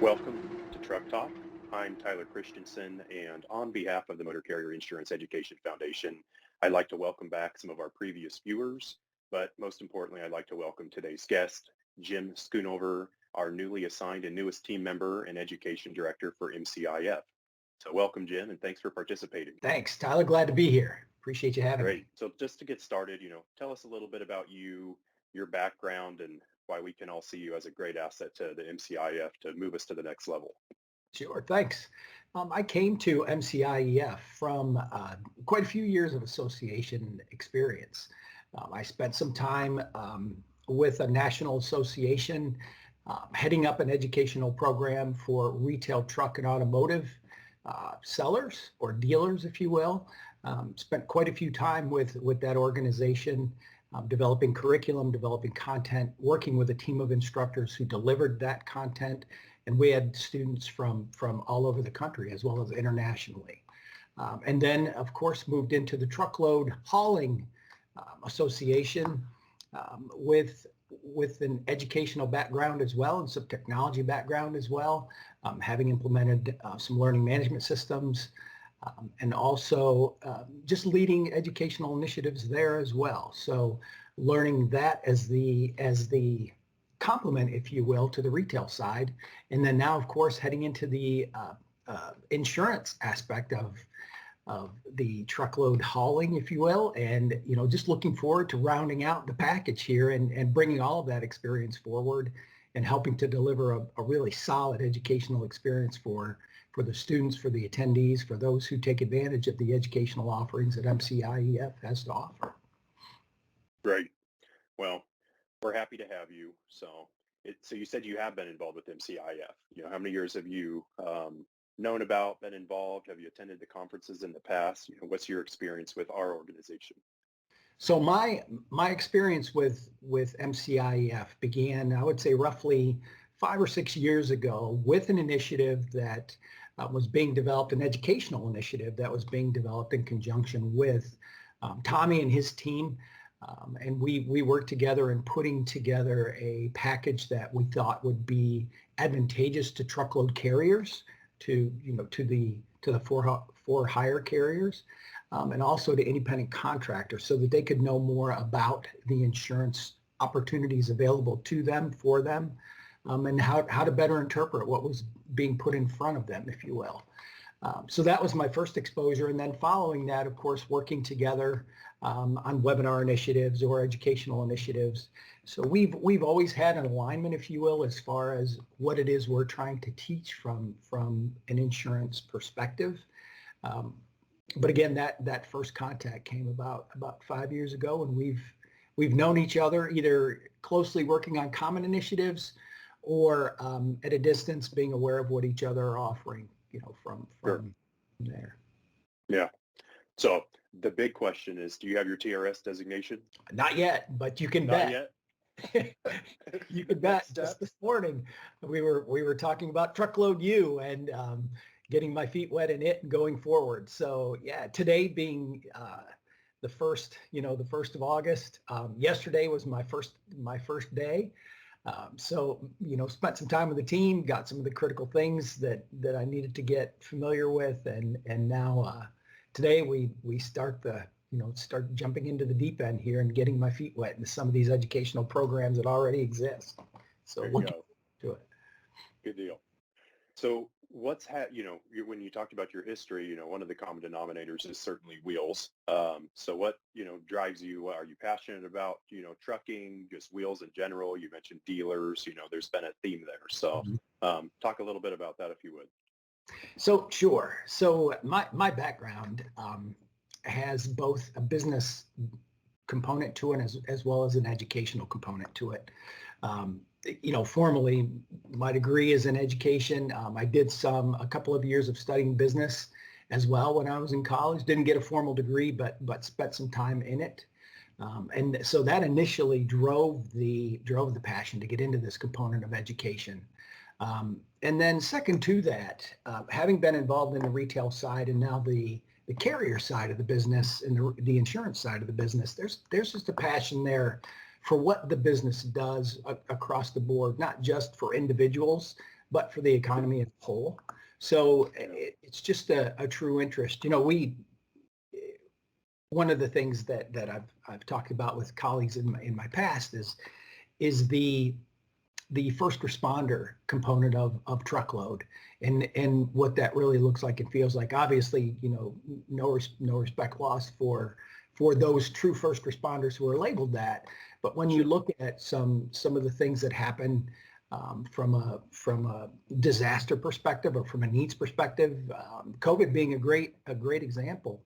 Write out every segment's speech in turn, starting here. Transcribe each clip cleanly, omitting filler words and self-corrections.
Welcome to Truck Talk. I'm Tyler Christensen, and on behalf of the Motor Carrier Insurance Education Foundation, I'd like to welcome back some of our previous viewers, but most importantly, I'd like to welcome today's guest, Jim Schoonover, our newly assigned and newest team member and Education Director for MCIEF. So welcome, Jim, and thanks for participating. Thanks, Tyler. Glad to be here. Appreciate you having me. So just to get started, tell us a little bit about you, your background, and why we can all see you as a great asset to the MCIEF to move us to the next level. Sure, thanks. I came to MCIEF from quite a few years of association experience. I spent some time with a national association heading up an educational program for retail truck and automotive sellers or dealers, if you will. Spent quite a few time with that organization, developing curriculum, developing content, working with a team of instructors who delivered that content. And we had students from all over the country as well as internationally. And then, of course, moved into the truckload hauling association with an educational background as well and some technology background as well, having implemented some learning management systems and also just leading educational initiatives there as well. So learning that as the complement, if you will, to the retail side. And then now, of course, heading into the insurance aspect of the truckload hauling, if you will, and just looking forward to rounding out the package here and bringing all of that experience forward and helping to deliver a really solid educational experience for the students, for the attendees, for those who take advantage of the educational offerings that MCIEF has to offer. Great. Well, we're happy to have you. So you said you have been involved with MCIEF. How many years have you known about, been involved? Have you attended the conferences in the past? What's your experience with our organization? So my experience with MCIEF began, I would say, roughly 5 or 6 years ago with an initiative that was being developed, an educational initiative that was being developed in conjunction with Tommy and his team. And we worked together in putting together a package that we thought would be advantageous to truckload carriers, to the for hire carriers, and also to independent contractors, so that they could know more about the insurance opportunities available to them, for them, and how to better interpret what was being put in front of them, if you will. So that was my first exposure. And then following that, of course, working together on webinar initiatives or educational initiatives. So we've always had an alignment, if you will, as far as what it is we're trying to teach from an insurance perspective. But again, that first contact came about 5 years ago, and we've known each other either closely working on common initiatives or at a distance being aware of what each other are offering, from Sure. there. Yeah. So the big question is, do you have your TRS designation? Not yet, but you can Not bet. yet? You can bet. Just this morning, we were talking about Truckload U and getting my feet wet in it and going forward. So yeah, today being the first of August. Yesterday was my first day. So spent some time with the team, got some of the critical things that I needed to get familiar with, and now today we start jumping into the deep end here and getting my feet wet into some of these educational programs that already exist. So There you looking go. to it. Good deal. So when you talked about your history, one of the common denominators is certainly wheels. So what, drives you? Are you passionate about, trucking, just wheels in general? You mentioned dealers, there's been a theme there. So talk a little bit about that if you would. So sure. So my background has both a business component to it as well as an educational component to it. Formally, my degree is in education. I did a couple of years of studying business as well when I was in college. Didn't get a formal degree, but spent some time in it. And so that initially drove the passion to get into this component of education. And then second to that, having been involved in the retail side and now the carrier side of the business and the insurance side of the business, there's just a passion there for what the business does across the board, not just for individuals, but for the economy as a whole. So it's just a true interest. One of the things that I've talked about with colleagues in my past is the first responder component of truckload and what that really looks like and feels like. Obviously, no respect lost for those true first responders who are labeled that. But when you look at some of the things that happen from a disaster perspective or from a needs perspective, COVID being a great example.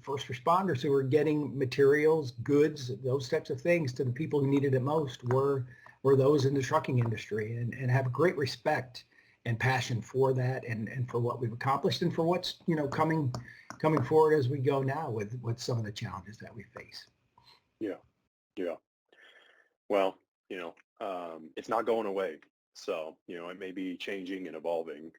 First responders who were getting materials, goods, those types of things to the people who needed it most were those in the trucking industry, and have great respect and passion for that and for what we've accomplished and for what's coming forward as we go now with some of the challenges that we face. Yeah. Well, it's not going away. So, it may be changing and evolving.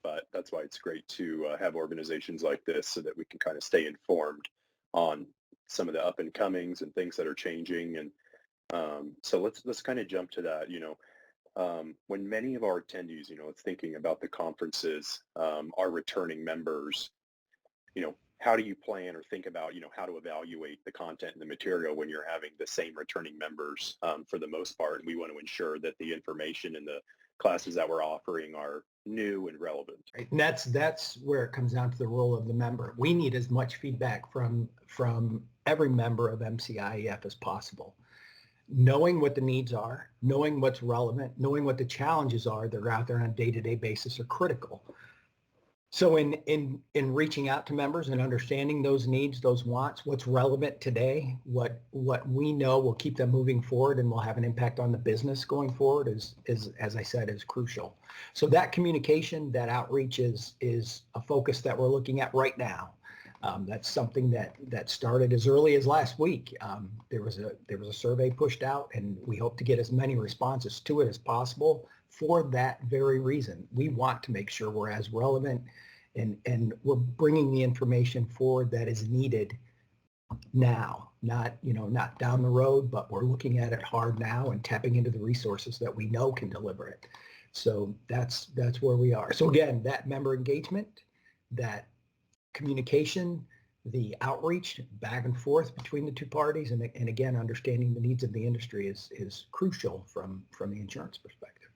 But that's why it's great to have organizations like this so that we can kind of stay informed on some of the up and comings and things that are changing. And so let's kind of jump to that. When many of our attendees, thinking about the conferences, are returning members, how do you plan or think about, how to evaluate the content and the material when you're having the same returning members for the most part? And we want to ensure that the information and the classes that we're offering are new and relevant. Right. And that's where it comes down to the role of the member. We need as much feedback from every member of MCIEF as possible. Knowing what the needs are, knowing what's relevant, knowing what the challenges are that are out there on a day-to-day basis are critical. So in reaching out to members and understanding those needs, those wants, what's relevant today, what we know will keep them moving forward and will have an impact on the business going forward is as I said, is crucial. So that communication, that outreach is a focus that we're looking at right now. That's something that started as early as last week. There was a survey pushed out, and we hope to get as many responses to it as possible for that very reason. We want to make sure we're as relevant and we're bringing the information forward that is needed now, not down the road, but we're looking at it hard now and tapping into the resources that we know can deliver it. So that's where we are. So again, that member engagement, that communication, the outreach back and forth between the two parties, and again, understanding the needs of the industry is crucial from the insurance perspective.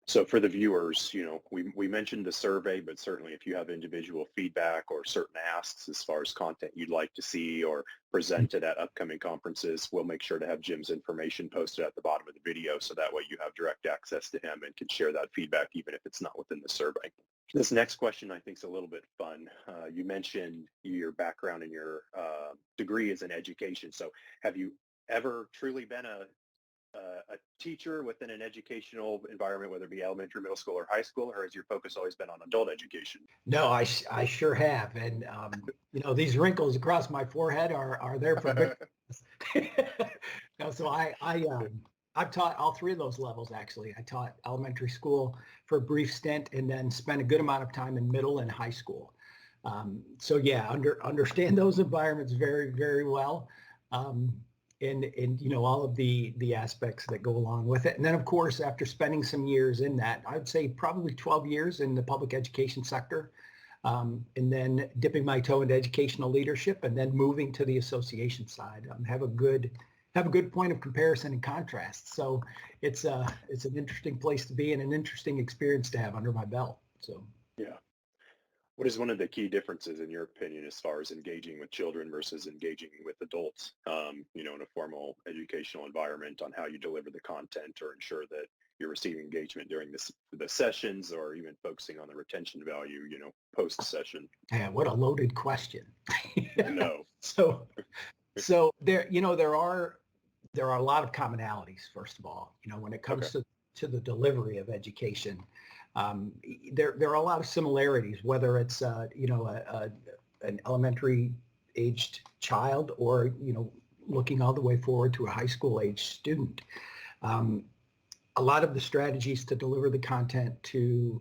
So for the viewers, we mentioned the survey, but certainly if you have individual feedback or certain asks as far as content you'd like to see or presented at upcoming conferences, we'll make sure to have Jim's information posted at the bottom of the video, so that way you have direct access to him and can share that feedback even if it's not within the survey. This next question I think is a little bit fun. You mentioned your background and your degree is in education. So have you ever truly been a teacher within an educational environment, whether it be elementary, middle school, or high school, or has your focus always been on adult education? No, I sure have. And, these wrinkles across my forehead are there for good. So I've taught all three of those levels, actually. I taught elementary school for a brief stint and then spent a good amount of time in middle and high school. So yeah, understand those environments very, very well. And all of the aspects that go along with it. And then, of course, after spending some years in that, I'd say probably 12 years in the public education sector, and then dipping my toe into educational leadership, and then moving to the association side. Have a good point of comparison and contrast. So it's an interesting place to be and an interesting experience to have under my belt. So yeah. What is one of the key differences, in your opinion, as far as engaging with children versus engaging with adults, in a formal educational environment, on how you deliver the content or ensure that you're receiving engagement during the sessions, or even focusing on the retention value, post-session? Yeah, what a loaded question. I know. So there are a lot of commonalities, first of all, when it comes to the delivery of education. There are a lot of similarities, whether it's an elementary aged child or looking all the way forward to a high school aged student. A lot of the strategies to deliver the content, to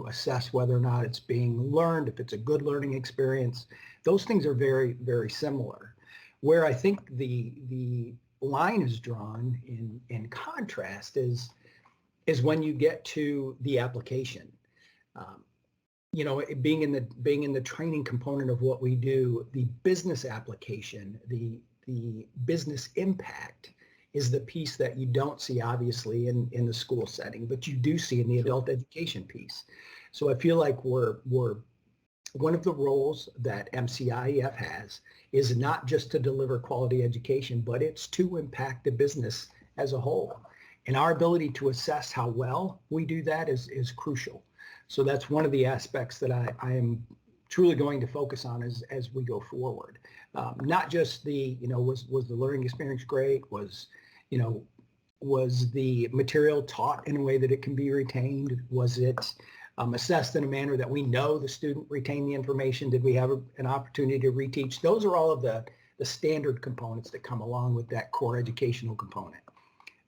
assess whether or not it's being learned, if it's a good learning experience, those things are very, very similar. Where I think the line is drawn in contrast is is when you get to the application. Being in the training component of what we do, the business application, the business impact is the piece that you don't see obviously in the school setting, but you do see in the adult education piece. So I feel like we're one of the roles that MCIEF has is not just to deliver quality education, but it's to impact the business as a whole. And our ability to assess how well we do that is crucial. So that's one of the aspects that I am truly going to focus on as we go forward. Not just was the learning experience great? Was the material taught in a way that it can be retained? Was it assessed in a manner that we know the student retained the information? Did we have an opportunity to reteach? Those are all of the standard components that come along with that core educational component.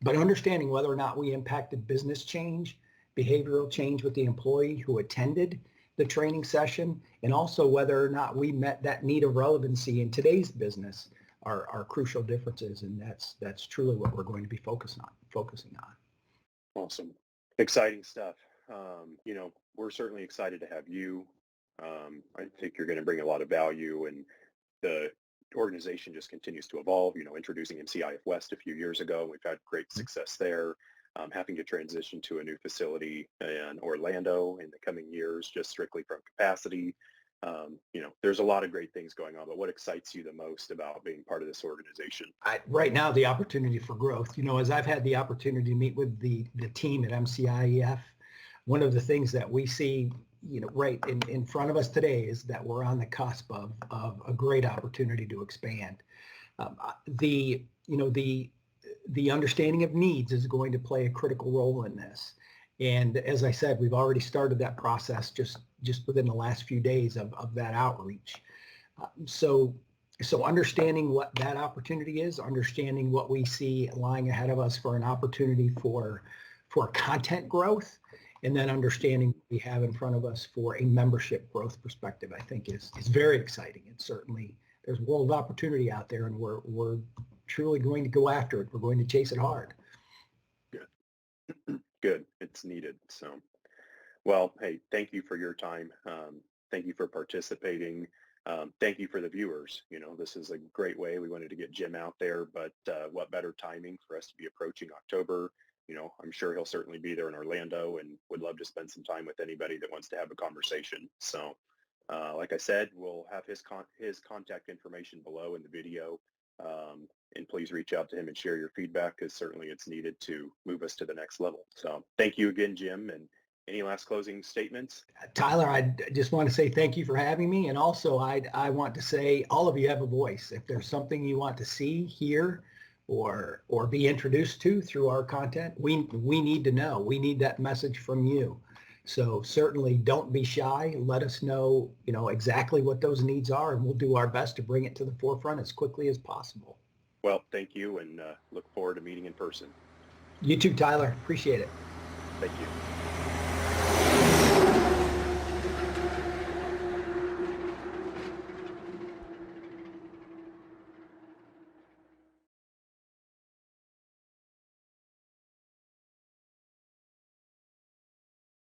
But understanding whether or not we impacted business change, behavioral change with the employee who attended the training session, and also whether or not we met that need of relevancy in today's business are crucial differences. And that's truly what we're going to be focusing on. Awesome. Exciting stuff. We're certainly excited to have you. I think you're going to bring a lot of value, and the organization just continues to evolve. Introducing MCIEF West a few years ago, we've had great success there. Having to transition to a new facility in Orlando in the coming years, just strictly from capacity. There's a lot of great things going on, but what excites you the most about being part of this organization? Right now, the opportunity for growth. As I've had the opportunity to meet with the team at MCIEF, one of the things that we see, right in front of us today is that we're on the cusp of a great opportunity to expand. The understanding of needs is going to play a critical role in this. And as I said, we've already started that process just within the last few days of that outreach. So understanding what that opportunity is, understanding what we see lying ahead of us for an opportunity for content growth, and then understanding what we have in front of us for a membership growth perspective, I think is very exciting. And certainly there's a world of opportunity out there, and we're truly going to go after it. We're going to chase it hard. Good. It's needed. So, well, hey, thank you for your time. Thank you for participating. Thank you for the viewers. This is a great way. We wanted to get Jim out there, but what better timing for us to be approaching October? I'm sure he'll certainly be there in Orlando and would love to spend some time with anybody that wants to have a conversation. So, like I said, we'll have his contact information below in the video. And please reach out to him and share your feedback, because certainly it's needed to move us to the next level. So thank you again, Jim. And any last closing statements? Tyler, I just want to say thank you for having me. And also I want to say all of you have a voice. If there's something you want to see, hear, or be introduced to through our content, we need to know. We need that message from you. So certainly don't be shy. Let us know, exactly what those needs are, and we'll do our best to bring it to the forefront as quickly as possible. Well, thank you, and look forward to meeting in person. You too, Tyler. Appreciate it. Thank you.